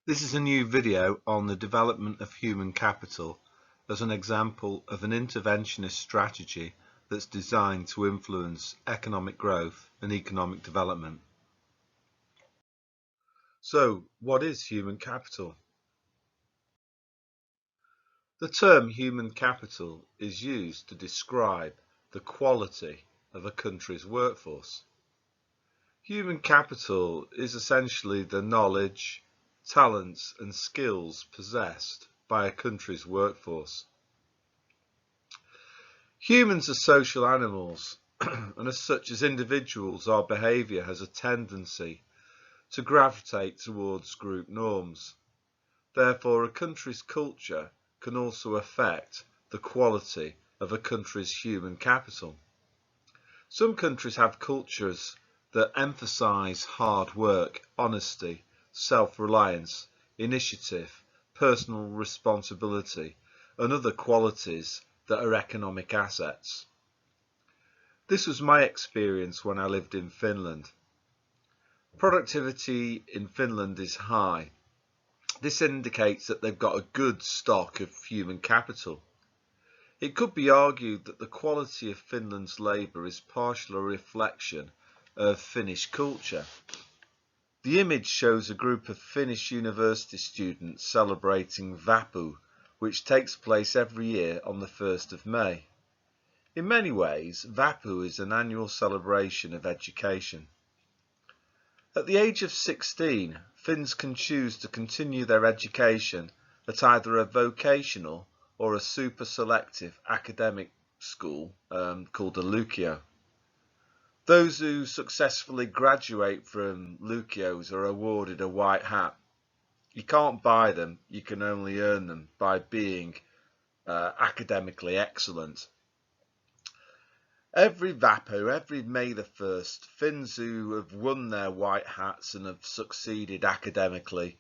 This is a new video on the development of human capital as an example of an interventionist strategy that's designed to influence economic growth and economic development. So, what is human capital? The term human capital is used to describe the quality of a country's workforce. Human capital is essentially the knowledge, talents and skills possessed by a country's workforce. Humans are social animals, and as such as individuals, our behaviour has a tendency to gravitate towards group norms. Therefore, a country's culture can also affect the quality of a country's human capital. Some countries have cultures that emphasise hard work, honesty, self-reliance, initiative, personal responsibility, and other qualities that are economic assets. This was my experience when I lived in Finland. Productivity in Finland is high. This indicates that they've got a good stock of human capital. It could be argued that the quality of Finland's labour is partially a reflection of Finnish culture. The image shows a group of Finnish university students celebrating Vappu, which takes place every year on the 1st of May. In many ways, Vappu is an annual celebration of education. At the age of 16, Finns can choose to continue their education at either a vocational or a super selective academic school called a lukio. Those who successfully graduate from lukios are awarded a white hat. You can't buy them, you can only earn them by being academically excellent. Every Vappu, every May the 1st, Finns who have won their white hats and have succeeded academically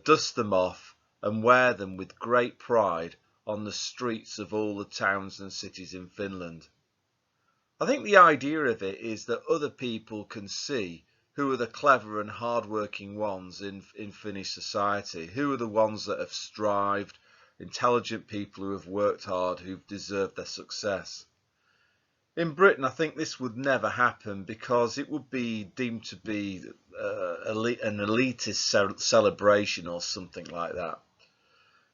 dust them off and wear them with great pride on the streets of all the towns and cities in Finland. I think the idea of it is that other people can see who are the clever and hard-working ones in Finnish society, who are the ones that have strived, intelligent people who have worked hard, who've deserved their success. In Britain, I think this would never happen because it would be deemed to be an elitist celebration or something like that.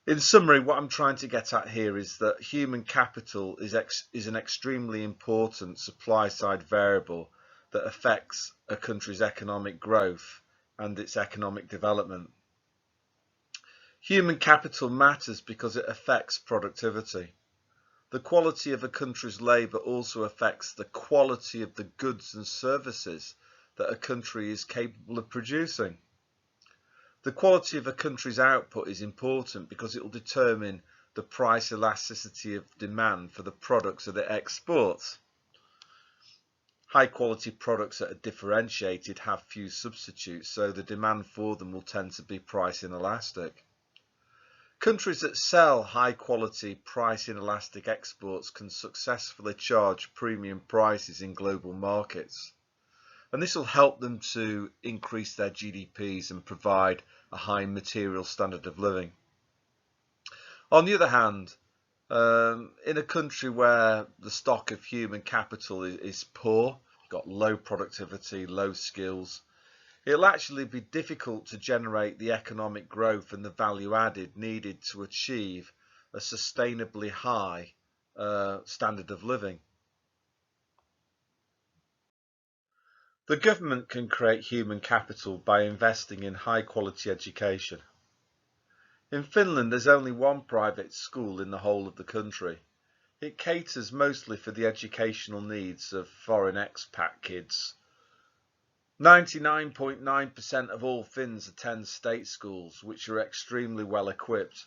In summary, what I'm trying to get at here is that human capital is an extremely important supply-side variable that affects a country's economic growth and its economic development. Human capital matters because it affects productivity. The quality of a country's labour also affects the quality of the goods and services that a country is capable of producing. The quality of a country's output is important because it will determine the price elasticity of demand for the products that it exports. High quality products that are differentiated have few substitutes, so the demand for them will tend to be price inelastic. Countries that sell high quality price inelastic exports can successfully charge premium prices in global markets. And this will help them to increase their GDPs and provide a high material standard of living. On the other hand, in a country where the stock of human capital is poor, got low productivity, low skills, it'll actually be difficult to generate the economic growth and the value added needed to achieve a sustainably high standard of living. The government can create human capital by investing in high quality education. In Finland, there's only one private school in the whole of the country. It caters mostly for the educational needs of foreign expat kids. 99.9% of all Finns attend state schools, which are extremely well equipped.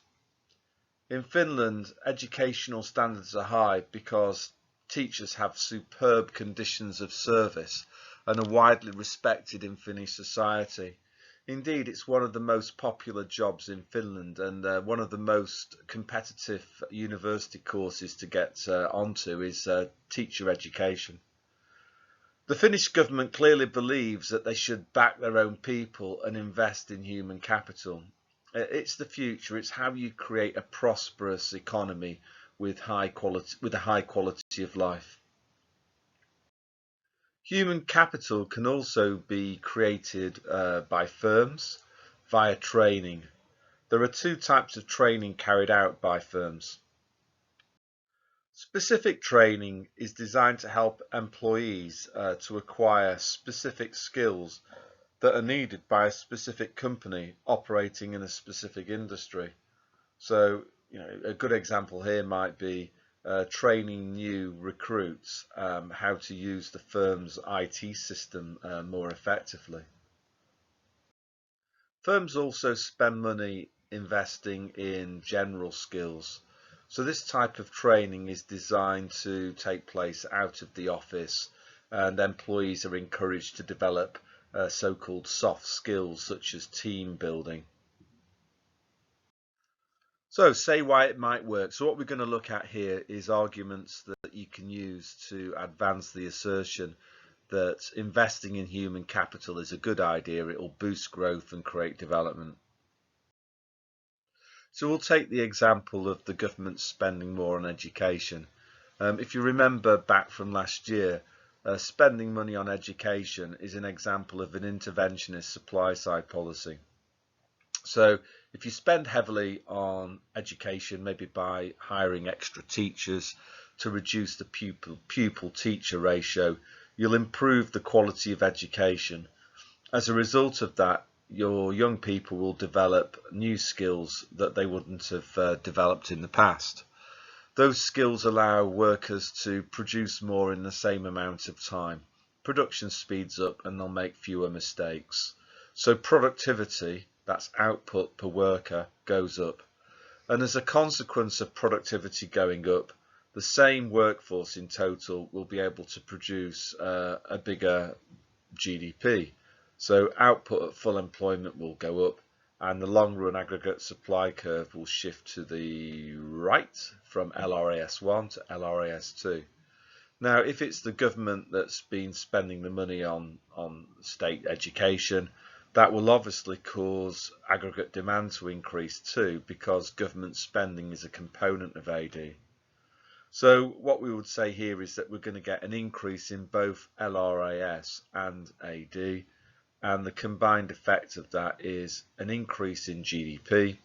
In Finland, educational standards are high because teachers have superb conditions of service and are widely respected in Finnish society. Indeed, it's one of the most popular jobs in Finland and one of the most competitive university courses to get onto is teacher education. The Finnish government clearly believes that they should back their own people and invest in human capital. It's the future. It's how you create a prosperous economy with a high quality of life. Human capital can also be created by firms via training. There are two types of training carried out by firms. Specific training is designed to help employees to acquire specific skills that are needed by a specific company operating in a specific industry. So, a good example here might be training new recruits how to use the firm's IT system more effectively. Firms also spend money investing in general skills. So this type of training is designed to take place out of the office, and employees are encouraged to develop so-called soft skills such as team building. So say why it might work. So what we're going to look at here is arguments that you can use to advance the assertion that investing in human capital is a good idea. It will boost growth and create development. So we'll take the example of the government spending more on education. If you remember back from last year, spending money on education is an example of an interventionist supply side policy. So if you spend heavily on education, maybe by hiring extra teachers to reduce the pupil-teacher ratio, you'll improve the quality of education. As a result of that, your young people will develop new skills that they wouldn't have developed in the past. Those skills allow workers to produce more in the same amount of time. Production speeds up and they'll make fewer mistakes. So productivity, that's output per worker, goes up. And as a consequence of productivity going up, the same workforce in total will be able to produce a bigger GDP. So output at full employment will go up, and the long run aggregate supply curve will shift to the right from LRAS1 to LRAS2. Now, if it's the government that's been spending the money on state education, that will obviously cause aggregate demand to increase too, because government spending is a component of AD. So what we would say here is that we're going to get an increase in both LRAS and AD, and the combined effect of that is an increase in GDP.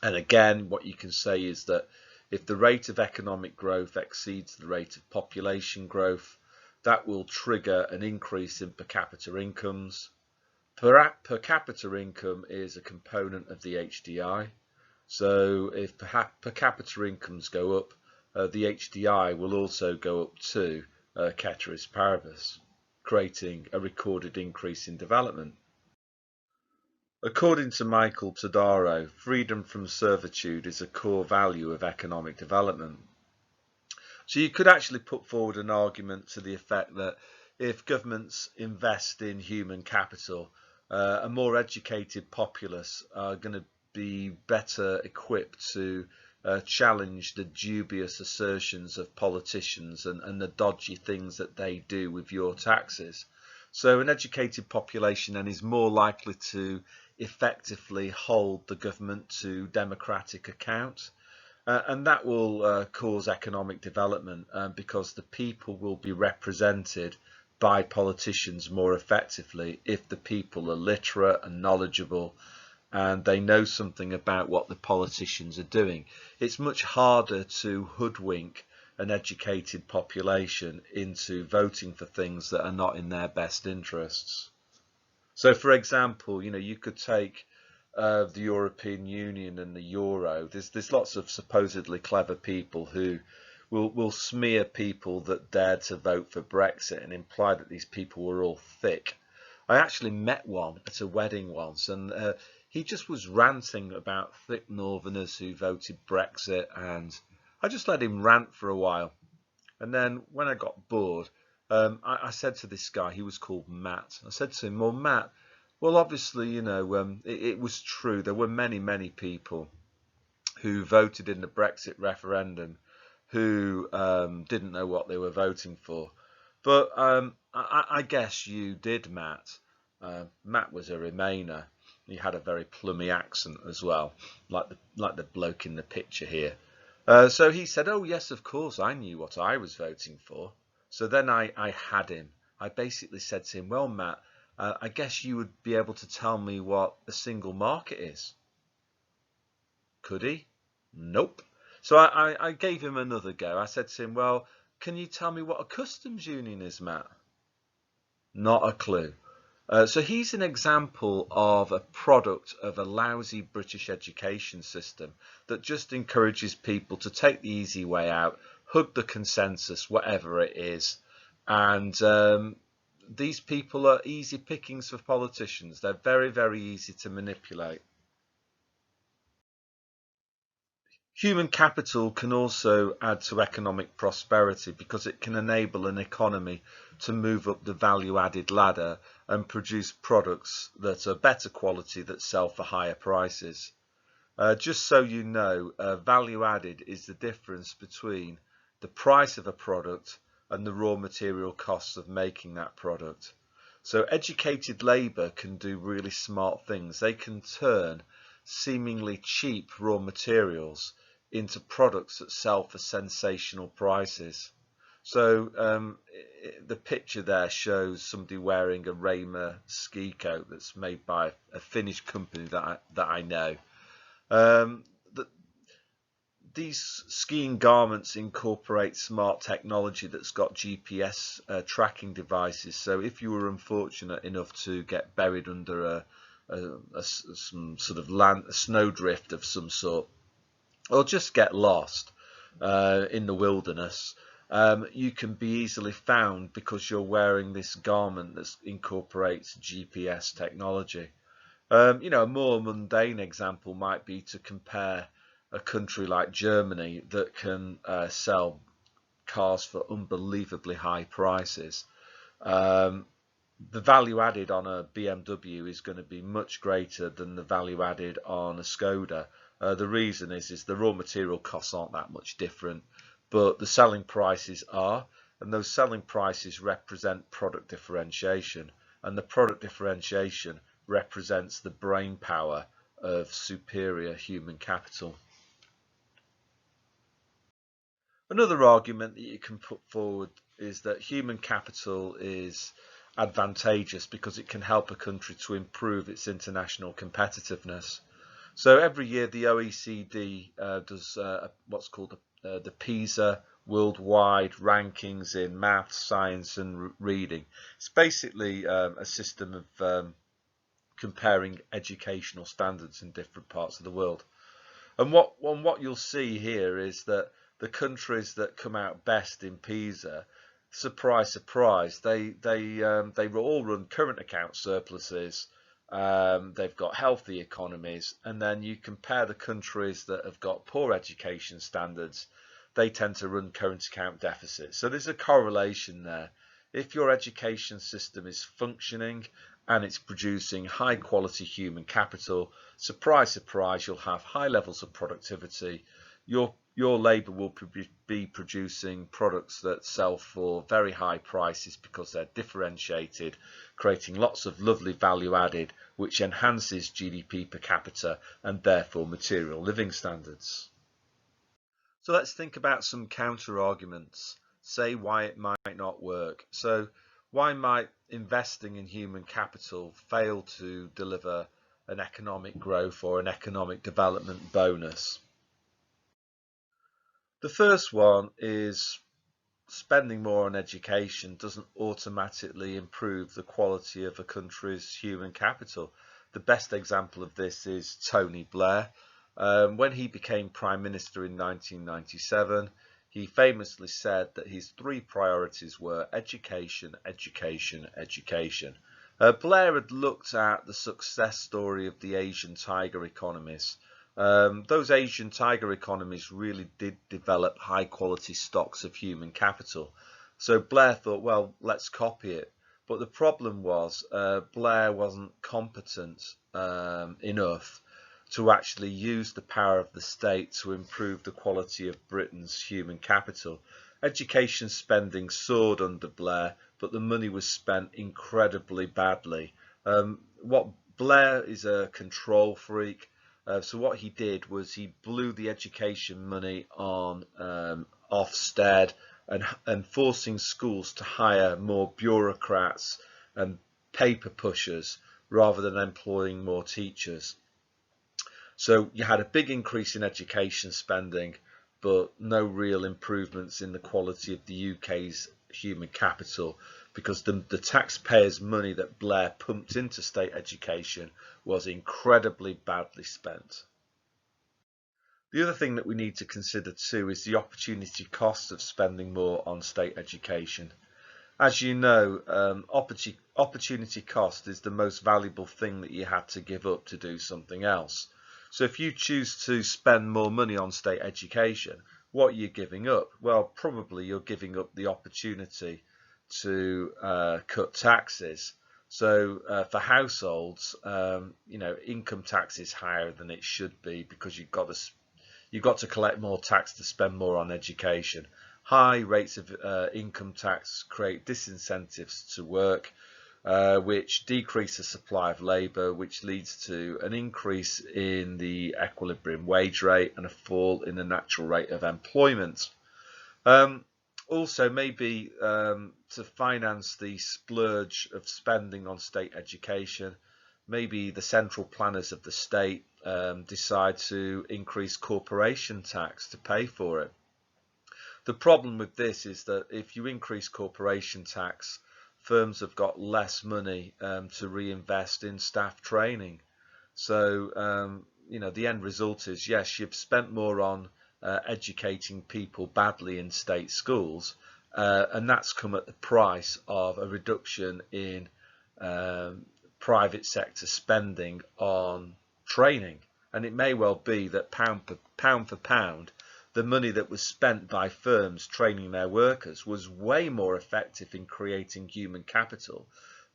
And again, what you can say is that if the rate of economic growth exceeds the rate of population growth, that will trigger an increase in per capita incomes. Per capita income is a component of the HDI. So if per capita incomes go up, the HDI will also go up too, ceteris paribus, creating a recorded increase in development. According to Michael Todaro, freedom from servitude is a core value of economic development. So you could actually put forward an argument to the effect that if governments invest in human capital, a more educated populace are going to be better equipped to challenge the dubious assertions of politicians and the dodgy things that they do with your taxes. So an educated population then is more likely to effectively hold the government to democratic account. And that will cause economic development because the people will be represented by politicians more effectively if the people are literate and knowledgeable and they know something about what the politicians are doing. It's much harder to hoodwink an educated population into voting for things that are not in their best interests. So for example, you could take the European Union and the Euro. There's lots of supposedly clever people who will smear people that dared to vote for Brexit and imply that these people were all thick. I actually met one at a wedding once, and he just was ranting about thick Northerners who voted Brexit, and I just let him rant for a while. And then when I got bored, I said to this guy, he was called Matt. I said to him, well, Matt, well, obviously, it was true. There were many, many people who voted in the Brexit referendum who didn't know what they were voting for. But I guess you did, Matt. Matt was a Remainer. He had a very plummy accent as well, like the bloke in the picture here. So he said, "Oh yes, of course, I knew what I was voting for." So then I had him. I basically said to him, "Well, Matt, I guess you would be able to tell me what a single market is." Could he? Nope. So I gave him another go. I said to him, "Well, can you tell me what a customs union is, Matt?" Not a clue. So he's an example of a product of a lousy British education system that just encourages people to take the easy way out, hug the consensus, whatever it is. And these people are easy pickings for politicians. They're very, very easy to manipulate. Human capital can also add to economic prosperity because it can enable an economy to move up the value-added ladder and produce products that are better quality that sell for higher prices. Just so you know, value-added is the difference between the price of a product and the raw material costs of making that product. So educated labour can do really smart things. They can turn seemingly cheap raw materials into products that sell for sensational prices. So the picture there shows somebody wearing a Raymer ski coat that's made by a Finnish company that I know. Um, the, these skiing garments incorporate smart technology that's got GPS tracking devices. So if you were unfortunate enough to get buried under some sort of a snowdrift of some sort, or just get lost in the wilderness, you can be easily found because you're wearing this garment that incorporates GPS technology. A more mundane example might be to compare a country like Germany that can sell cars for unbelievably high prices. Um, the value added on a BMW is going to be much greater than the value added on a Skoda. The reason is the raw material costs aren't that much different, but the selling prices are, and those selling prices represent product differentiation, and the product differentiation represents the brain power of superior human capital. Another argument that you can put forward is that human capital is advantageous because it can help a country to improve its international competitiveness. So every year the OECD does what's called the PISA worldwide rankings in maths, science and reading. It's basically a system of comparing educational standards in different parts of the world. And what you'll see here is that the countries that come out best in PISA, surprise, surprise, they all run current account surpluses. They've got healthy economies, and then you compare the countries that have got poor education standards, they tend to run current account deficits. So there's a correlation there. If your education system is functioning and it's producing high quality human capital, surprise, surprise, you'll have high levels of productivity. Your labour will be producing products that sell for very high prices because they're differentiated, creating lots of lovely value added, which enhances GDP per capita and therefore material living standards. So let's think about some counter arguments. Say why it might not work. So why might investing in human capital fail to deliver an economic growth or an economic development bonus? The first one is spending more on education doesn't automatically improve the quality of a country's human capital. The best example of this is Tony Blair. When he became Prime Minister in 1997, he famously said that his three priorities were education, education, education. Blair had looked at the success story of the Asian tiger economies. Those Asian tiger economies really did develop high quality stocks of human capital. So Blair thought, well, let's copy it. But the problem was Blair wasn't competent enough to actually use the power of the state to improve the quality of Britain's human capital. Education spending soared under Blair, but the money was spent incredibly badly. What Blair is a control freak. So what he did was he blew the education money on Ofsted and forcing schools to hire more bureaucrats and paper pushers rather than employing more teachers. So you had a big increase in education spending, but no real improvements in the quality of the UK's human capital, because the taxpayers' money that Blair pumped into state education was incredibly badly spent. The other thing that we need to consider too is the opportunity cost of spending more on state education. As you know, opportunity cost is the most valuable thing that you have to give up to do something else. So if you choose to spend more money on state education, what are you giving up? Well, probably you're giving up the opportunity to cut taxes. So for households, income tax is higher than it should be because you've got to collect more tax to spend more on education. High rates of income tax create disincentives to work, which decrease the supply of labour, which leads to an increase in the equilibrium wage rate and a fall in the natural rate of employment. Also, maybe to finance the splurge of spending on state education, maybe the central planners of the state decide to increase corporation tax to pay for it. The problem with this is that if you increase corporation tax, firms have got less money to reinvest in staff training. So, the end result is, yes, you've spent more on educating people badly in state schools, and that's come at the price of a reduction in private sector spending on training. And it may well be that pound for pound, the money that was spent by firms training their workers was way more effective in creating human capital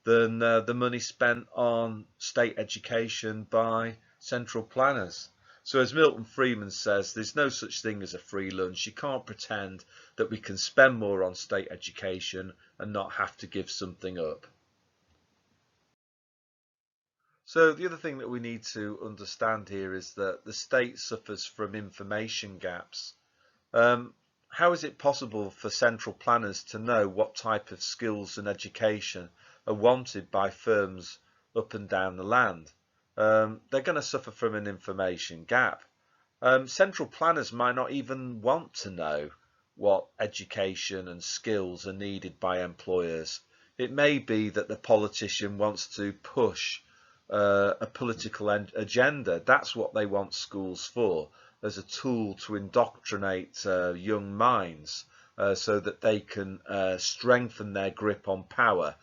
than the money spent on state education by central planners. So as Milton Friedman says, there's no such thing as a free lunch. You can't pretend that we can spend more on state education and not have to give something up. So the other thing that we need to understand here is that the state suffers from information gaps. How is it possible for central planners to know what type of skills and education are wanted by firms up and down the land? They're going to suffer from an information gap. Central planners might not even want to know what education and skills are needed by employers. It may be that the politician wants to push a political agenda. That's what they want schools for, as a tool to indoctrinate young minds so that they can strengthen their grip on power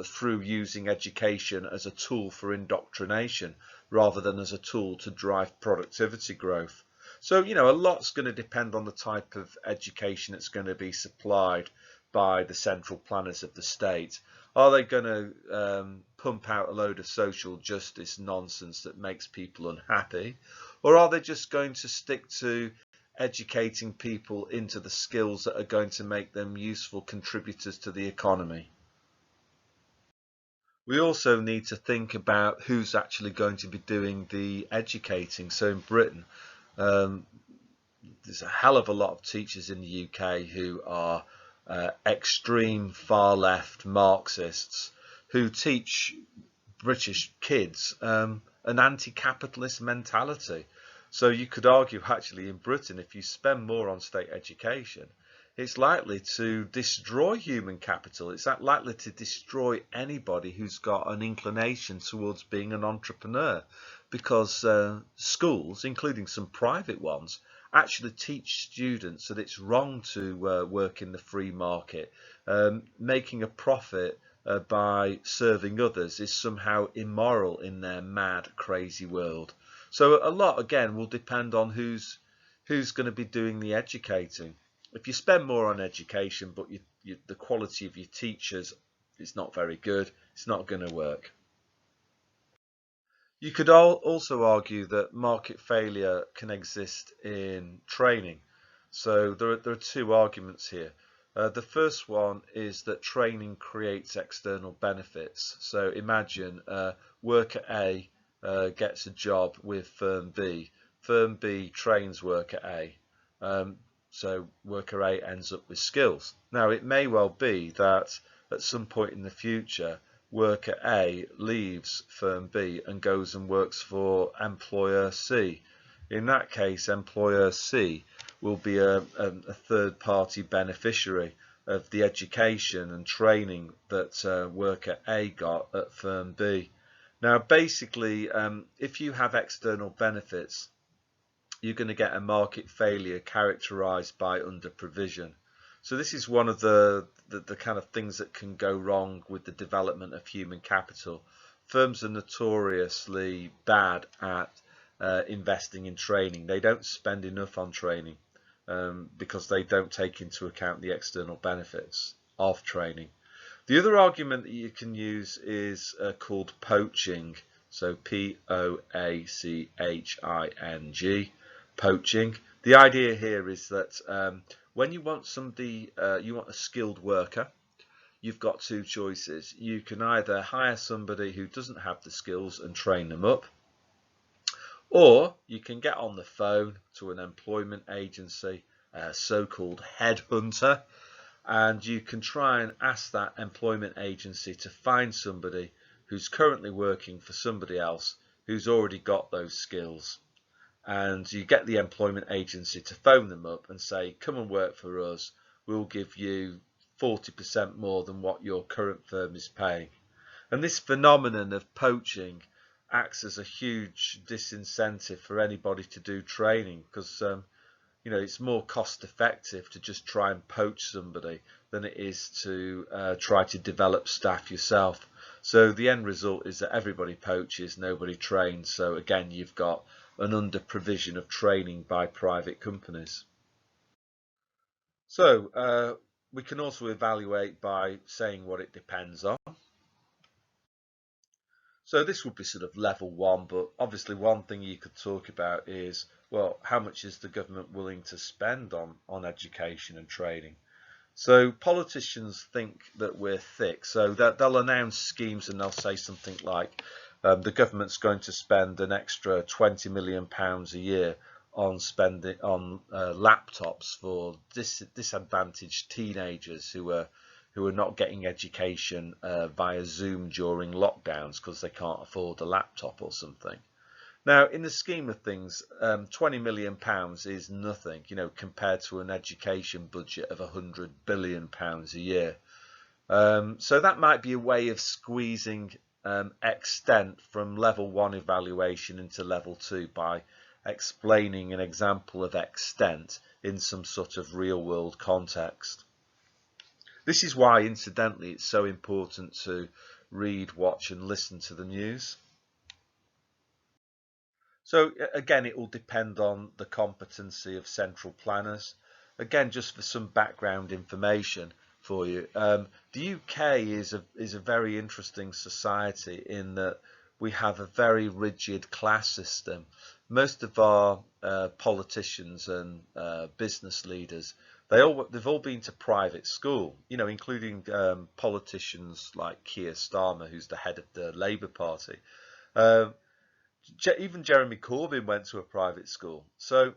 through using education as a tool for indoctrination rather than as a tool to drive productivity growth. So, a lot's going to depend on the type of education that's going to be supplied by the central planners of the state. Are they going to pump out a load of social justice nonsense that makes people unhappy? Or are they just going to stick to educating people into the skills that are going to make them useful contributors to the economy? We also need to think about who's actually going to be doing the educating. So in Britain, um, there's a hell of a lot of teachers in the UK who are extreme far left Marxists who teach British kids an anti-capitalist mentality. So you could argue actually in Britain, if you spend more on state education, it's likely to destroy human capital. It's likely to destroy anybody who's got an inclination towards being an entrepreneur, because schools, including some private ones, actually teach students that it's wrong to work in the free market. Making a profit by serving others is somehow immoral in their mad, crazy world. So a lot, again, will depend on who's going to be doing the educating. If you spend more on education, but the quality of your teachers is not very good, it's not going to work. You could also argue that market failure can exist in training. So there are two arguments here. The first one is that training creates external benefits. So imagine worker A gets a job with firm B. Firm B trains worker A. So worker A ends up with skills. Now it may well be that at some point in the future worker A leaves firm B and goes and works for employer C. In that case, employer C will be a third party beneficiary of the education and training that worker A got at firm B. Now basically, if you have external benefits, you're going to get a market failure characterized by under provision. So this is one of the kind of things that can go wrong with the development of human capital. Firms are notoriously bad at investing in training. They don't spend enough on training because they don't take into account the external benefits of training. The other argument that you can use is called poaching. So P-O-A-C-H-I-N-G, poaching. The idea here is that when you want somebody, you want a skilled worker, you've got two choices. You can either hire somebody who doesn't have the skills and train them up, or you can get on the phone to an employment agency, a so-called headhunter, and you can try and ask that employment agency to find somebody who's currently working for somebody else who's already got those skills. And you get the employment agency to phone them up and say, come and work for us, we'll give you 40% more than what your current firm is paying. And this phenomenon of poaching acts as a huge disincentive for anybody to do training, because it's more cost effective to just try and poach somebody than it is to try to develop staff yourself. So the end result is that everybody poaches, nobody trains. So again, you've got an under provision of training by private companies. So we can also evaluate by saying what it depends on. So this would be sort of level one, but obviously one thing you could talk about is, well, how much is the government willing to spend on education and training? So politicians think that we're thick, so that they'll announce schemes and they'll say something like the government's going to spend an extra £20 million a year on spending on laptops for disadvantaged teenagers who are not getting education via Zoom during lockdowns because they can't afford a laptop or something. Now, in the scheme of things, £20 million is nothing, compared to an education budget of £100 billion a year. So that might be a way of squeezing extent from level one evaluation into level two by explaining an example of extent in some sort of real world context. This is why, incidentally, it's so important to read, watch and listen to the news. So again, it will depend on the competency of central planners. Again, just for some background information for you, the UK is a very interesting society in that we have a very rigid class system. Most of our politicians and business leaders, they've all been to private school, including politicians like Keir Starmer, who's the head of the Labour Party. Even Jeremy Corbyn went to a private school. So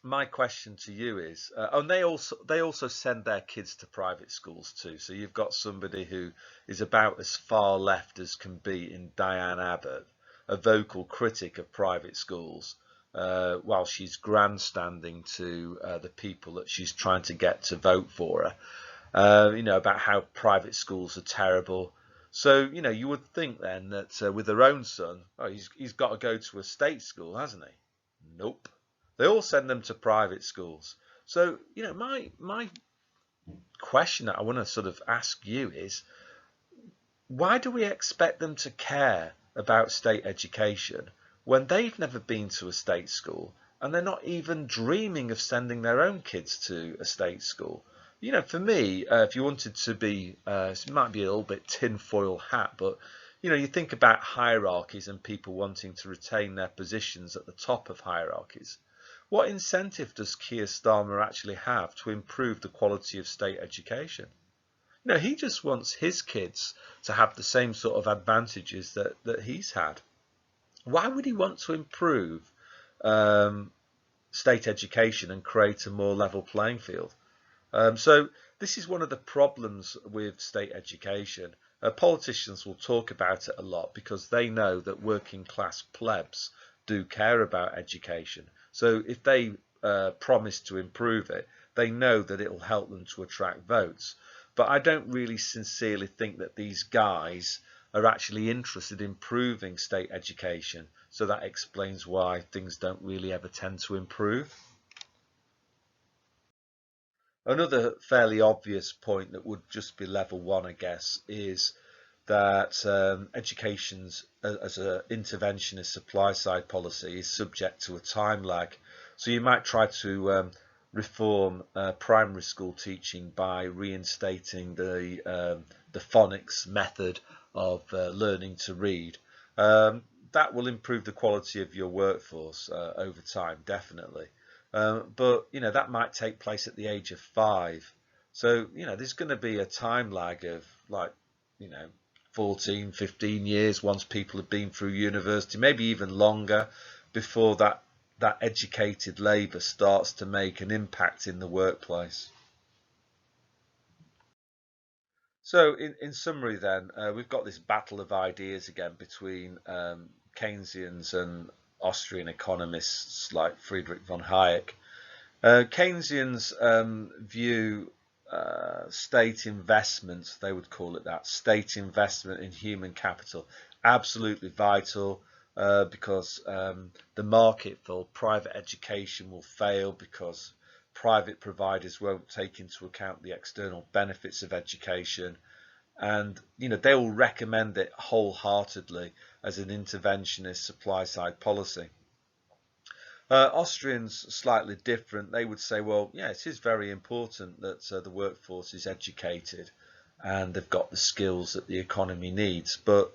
my question to you is, and they also send their kids to private schools too. So you've got somebody who is about as far left as can be in Diane Abbott, a vocal critic of private schools, while she's grandstanding to the people that she's trying to get to vote for her, about how private schools are terrible. So, you would think then that with their own son, he's got to go to a state school, hasn't he? Nope. They all send them to private schools. So, my question that I want to sort of ask you is, why do we expect them to care about state education when they've never been to a state school and they're not even dreaming of sending their own kids to a state school? For me, if you wanted to be, it might be a little bit tinfoil hat, but you think about hierarchies and people wanting to retain their positions at the top of hierarchies. What incentive does Keir Starmer actually have to improve the quality of state education? No, he just wants his kids to have the same sort of advantages that he's had. Why would he want to improve state education and create a more level playing field? So this is one of the problems with state education. Politicians will talk about it a lot because they know that working class plebs do care about education. So if they promise to improve it, they know that it will help them to attract votes. But I don't really sincerely think that these guys are actually interested in improving state education. So that explains why things don't really ever tend to improve. Another fairly obvious point that would just be level one, I guess, is that education's as an interventionist supply side policy is subject to a time lag. So you might try to reform primary school teaching by reinstating the phonics method of learning to read. That will improve the quality of your workforce over time, definitely. But that might take place at the age of 5. So there's going to be a time lag of like 14, 15 years once people have been through university, maybe even longer, before that educated labour starts to make an impact in the workplace. So in summary then, we've got this battle of ideas again between Keynesians and Austrian economists like Friedrich von Hayek. Keynesians view state investment, they would call it that, state investment in human capital, absolutely vital because the market for private education will fail because private providers won't take into account the external benefits of education, and they will recommend it wholeheartedly as an interventionist supply side policy. Austrians slightly different. They would say, well, yeah, it is very important that the workforce is educated and they've got the skills that the economy needs. But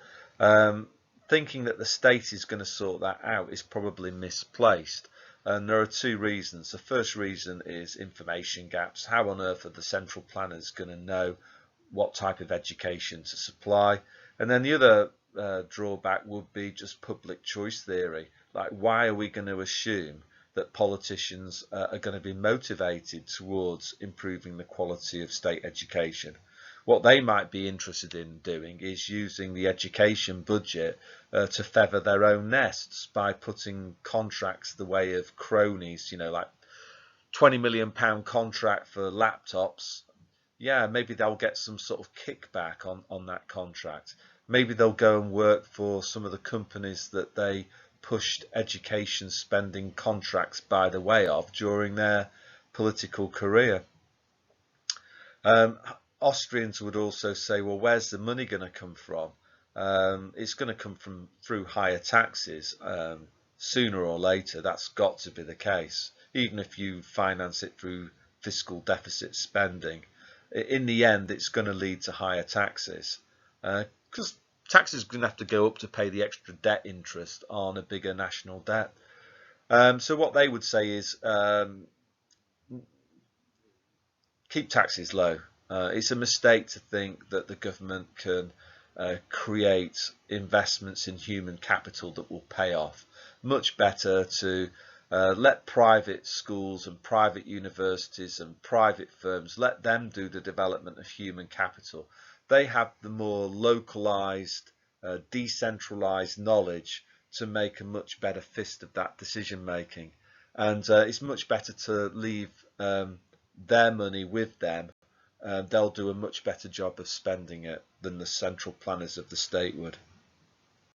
thinking that the state is going to sort that out is probably misplaced. And there are 2 reasons. The first reason is information gaps. How on earth are the central planners going to know what type of education to supply? And then the other drawback would be just public choice theory. Like, why are we going to assume that politicians are going to be motivated towards improving the quality of state education? What they might be interested in doing is using the education budget to feather their own nests by putting contracts the way of cronies, like £20 million contract for laptops. Yeah, maybe they'll get some sort of kickback on that contract. Maybe they'll go and work for some of the companies that they pushed education spending contracts by the way of during their political career. Austrians would also say, well, where's the money going to come from? It's going to come through higher taxes sooner or later. That's got to be the case, even if you finance it through fiscal deficit spending. In the end, it's going to lead to higher taxes because taxes are going to have to go up to pay the extra debt interest on a bigger national debt. So what they would say is keep taxes low. It's a mistake to think that the government can create investments in human capital that will pay off. Much better to let private schools and private universities and private firms, let them do the development of human capital. They have the more localized, decentralized knowledge to make a much better fist of that decision making. And it's much better to leave their money with them. They'll do a much better job of spending it than the central planners of the state would.